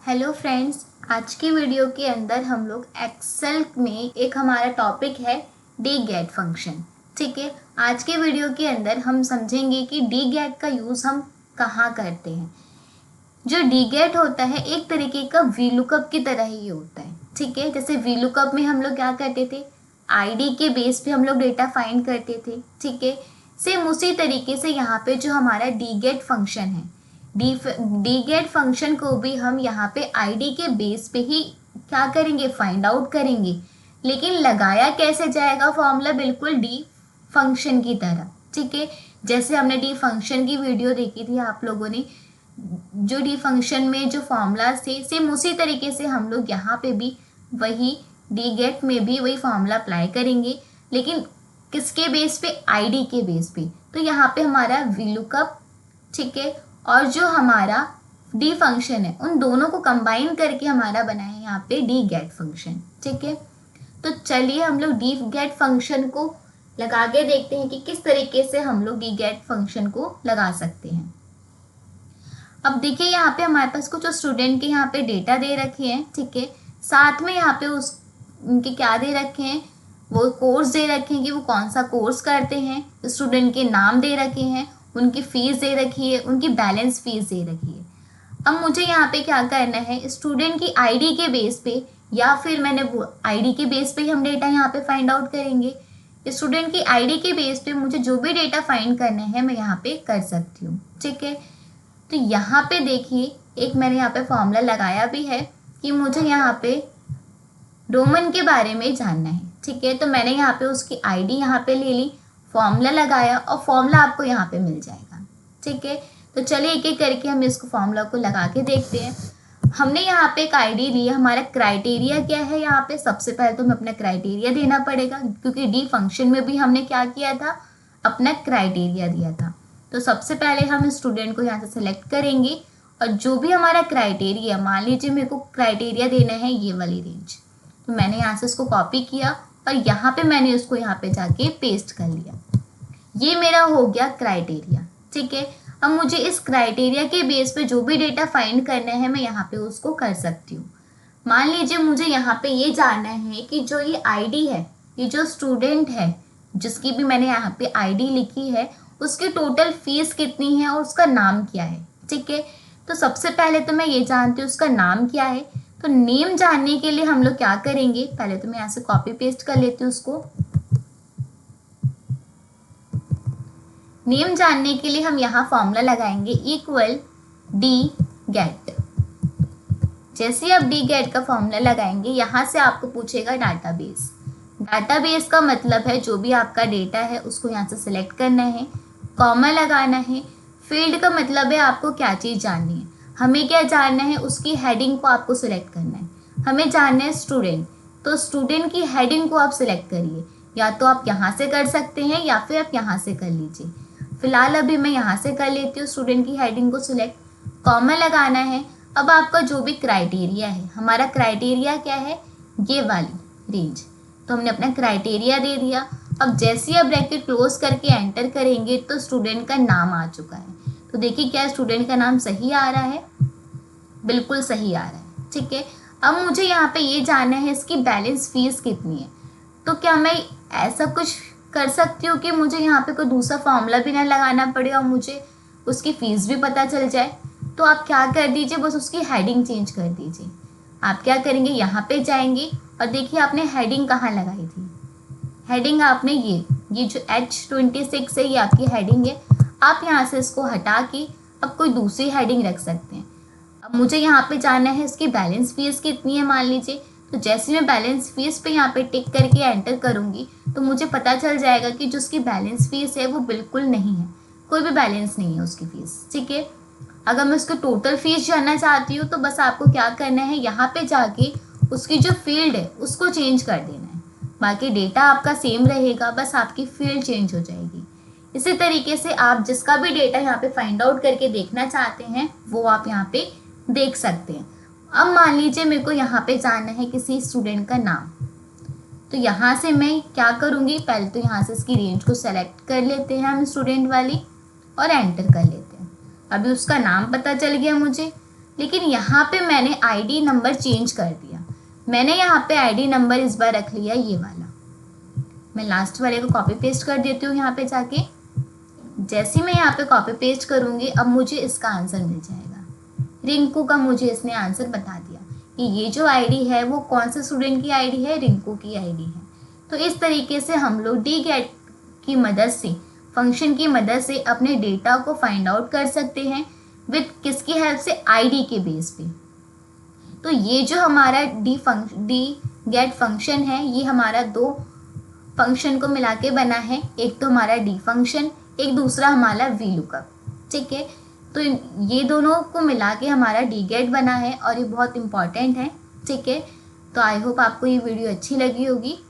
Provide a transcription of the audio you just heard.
Hello friends, आज की video के अंदर हम लोग एक्सेल में एक हमारा टॉपिक है डी गेट फंक्शन। ठीक है, आज के वीडियो के अंदर हम समझेंगे कि डी गेट का यूज़ हम कहाँ करते हैं। जो डी गेट होता है एक तरीके का वी लुकअप की तरह ही होता है। ठीक है, जैसे वी लुकअप में हम लोग क्या करते थे, आईडी के बेस पे हम लोग डेटा फाइंड करते थे। ठीक है, सेम उसी तरीके से यहाँ पे जो हमारा डी गेट फंक्शन है, डी गेट फंक्शन को भी हम यहाँ पे आईडी के बेस पे ही क्या करेंगे, फाइंड आउट करेंगे। लेकिन लगाया कैसे जाएगा फॉर्मूला, बिल्कुल डी फंक्शन की तरह। ठीक है, जैसे हमने डी फंक्शन की वीडियो देखी थी आप लोगों ने, जो डी फंक्शन में जो फॉर्मूला थे सेम उसी तरीके से हम लोग यहाँ पे भी वही डी गेट में भी वही फॉर्मूला अप्लाई करेंगे, लेकिन किसके बेस पे, आईडी के बेस पे। तो यहाँ पे हमारा वी लुकअप, ठीक है, और जो हमारा डी फंक्शन है उन दोनों को कंबाइन करके हमारा बना है यहाँ पे डी गेट फंक्शन। ठीक है, तो चलिए हम लोग डी गेट फंक्शन को लगा के देखते हैं कि किस तरीके से हम लोग डी गेट फंक्शन को लगा सकते हैं। अब देखिए यहाँ पे हमारे पास कुछ स्टूडेंट के यहाँ पे डेटा दे रखे हैं। ठीक है, साथ में यहाँ पे उनके क्या दे रखे हैं, वो कोर्स दे रखे हैं कि वो कौन सा कोर्स करते हैं, स्टूडेंट के नाम दे रखे हैं, उनकी फ़ीस दे रखी है, उनकी बैलेंस फ़ीस दे रखी है। अब मुझे यहाँ पे क्या करना है, स्टूडेंट की आईडी के बेस पे, या फिर मैंने आईडी के बेस पे ही हम डेटा यहाँ पे फाइंड आउट करेंगे। स्टूडेंट की आईडी के बेस पे मुझे जो भी डेटा फाइंड करना है मैं यहाँ पे कर सकती हूँ। ठीक है, तो यहाँ पे देखिए एक मैंने यहाँ पे फॉर्मूला लगाया भी है कि मुझे यहाँ पे रोमन के बारे में जानना है। ठीक है, तो मैंने यहाँ पे उसकी आईडी यहाँ पे ले ली, फॉर्मूला लगाया और फॉर्मूला आपको यहाँ पे मिल जाएगा। ठीक है, तो चलिए एक एक करके हम इसको फॉर्मूला को लगा के देखते हैं। हमने यहाँ पे एक आईडी ली है, हमारा क्राइटेरिया क्या है, यहाँ पे सबसे पहले तो हमें अपना क्राइटेरिया देना पड़ेगा, क्योंकि डी फंक्शन में भी हमने क्या किया था, अपना क्राइटेरिया दिया था। तो सबसे पहले हम स्टूडेंट को यहाँ से सिलेक्ट करेंगे और जो भी हमारा क्राइटेरिया, मान लीजिए मेरे को क्राइटेरिया देना है ये वाली रेंज, तो मैंने यहाँ से इसको कॉपी किया और यहाँ पे मैंने उसको यहाँ पे जाके पेस्ट कर लिया। ये मेरा हो गया क्राइटेरिया। ठीक है, अब मुझे इस क्राइटेरिया के बेस पे जो भी डेटा फाइंड करना है मैं यहाँ पे उसको कर सकती हूँ। मान लीजिए मुझे यहाँ पे ये जानना है कि जो ये आईडी है, ये जो स्टूडेंट है जिसकी भी मैंने यहाँ पे आईडी लिखी है, उसकी टोटल फीस कितनी है और उसका नाम क्या है। ठीक है, तो सबसे पहले तो मैं ये जानती हूँ उसका नाम क्या है। तो नेम जानने के लिए हम लोग क्या करेंगे, पहले तो मैं यहाँ से कॉपी पेस्ट कर लेती हूँ उसको। नेम जानने के लिए हम यहाँ फॉर्मूला लगाएंगे इक्वल डी गेट। जैसे आप डी गेट का फॉर्मूला लगाएंगे, यहाँ से आपको पूछेगा डाटाबेस। डाटाबेस का मतलब है जो भी आपका डेटा है उसको यहाँ से सिलेक्ट करना है, कॉमा लगाना है। फील्ड का मतलब है आपको क्या चीज़ जाननी है, हमें क्या जानना है, उसकी हेडिंग को आपको सिलेक्ट करना है। हमें जानना है स्टूडेंट, तो स्टूडेंट की हेडिंग को आप सिलेक्ट करिए, या तो आप यहाँ से कर सकते हैं या फिर आप यहाँ से कर लीजिए। फिलहाल अभी मैं यहाँ से कर लेती हूँ स्टूडेंट की हेडिंग को सिलेक्ट, कॉमा लगाना है। अब आपका जो भी क्राइटेरिया है, हमारा क्राइटेरिया क्या है, ये वाली रेंज, तो हमने अपना क्राइटेरिया दे दिया। अब जैसे ही आप ब्रैकेट क्लोज करके एंटर करेंगे तो स्टूडेंट का नाम आ चुका है। तो देखिए क्या स्टूडेंट का नाम सही आ रहा है, बिल्कुल सही आ रहा है। ठीक है, अब मुझे यहाँ पे ये जानना है इसकी बैलेंस फीस कितनी है। तो क्या मैं ऐसा कुछ कर सकती हूँ कि मुझे यहाँ पे कोई दूसरा फॉर्मूला भी ना लगाना पड़े और मुझे उसकी फ़ीस भी पता चल जाए। तो आप क्या कर दीजिए, बस उसकी हेडिंग चेंज कर दीजिए। आप क्या करेंगे, यहाँ पे जाएंगे और देखिए आपने हेडिंग कहाँ लगाई थी, हेडिंग आपने ये जो H26 है ये आपकी हेडिंग है। आप यहाँ से इसको हटा के अब कोई दूसरी हेडिंग रख सकते हैं। अब मुझे यहाँ पे जानना है इसकी बैलेंस फीस कितनी है मान लीजिए, तो जैसे मैं बैलेंस फीस पे यहाँ पे टिक करके एंटर करूँगी तो मुझे पता चल जाएगा कि जो उसकी बैलेंस फीस है वो बिल्कुल नहीं है, कोई भी बैलेंस नहीं है उसकी फ़ीस। ठीक है, अगर मैं उसकी टोटल फीस जानना चाहती हूँ तो बस आपको क्या करना है, यहाँ पे जाके उसकी जो फील्ड है उसको चेंज कर देना है। बाकी डेटा आपका सेम रहेगा, बस आपकी फील्ड चेंज हो जाएगी। इसी तरीके से आप जिसका भी डेटा यहाँ पे फाइंड आउट करके देखना चाहते हैं वो आप यहाँ पे देख सकते हैं। अब मान लीजिए मेरे को यहाँ पे जानना है किसी स्टूडेंट का नाम, तो यहाँ से मैं क्या करूँगी, पहले तो यहाँ से इसकी रेंज को सेलेक्ट कर लेते हैं हम स्टूडेंट वाली और एंटर कर लेते हैं। अभी उसका नाम पता चल गया मुझे, लेकिन यहाँ पे मैंने आईडी नंबर चेंज कर दिया। मैंने यहाँ पे आईडी नंबर इस बार रख लिया ये वाला। मैं लास्ट वाले को कॉपी पेस्ट कर देती हूँ यहाँ पे जाके। जैसे मैं यहाँ पे कॉपी पेस्ट करूँगी अब मुझे इसका आंसर मिल जाएगा। रिंकू का मुझे इसने आंसर बता दिया कि ये जो आईडी है वो कौन से स्टूडेंट की आईडी है, रिंकू की आईडी है। तो इस तरीके से हम लोग डीगेट की मदद से, फंक्शन की मदद से अपने डेटा को फाइंड आउट कर सकते हैं विद किसकी हेल्प से, आईडी के बेस पे। तो ये जो हमारा डी गेट फंक्शन है ये हमारा दो फंक्शन को मिला के बना है। एक तो हमारा डी फंक्शन, एक दूसरा हमारा वी लुकअप। ठीक है, तो ये दोनों को मिला के हमारा डी गेट बना है और ये बहुत इंपॉर्टेंट है। ठीक है, तो आई होप आपको ये वीडियो अच्छी लगी होगी।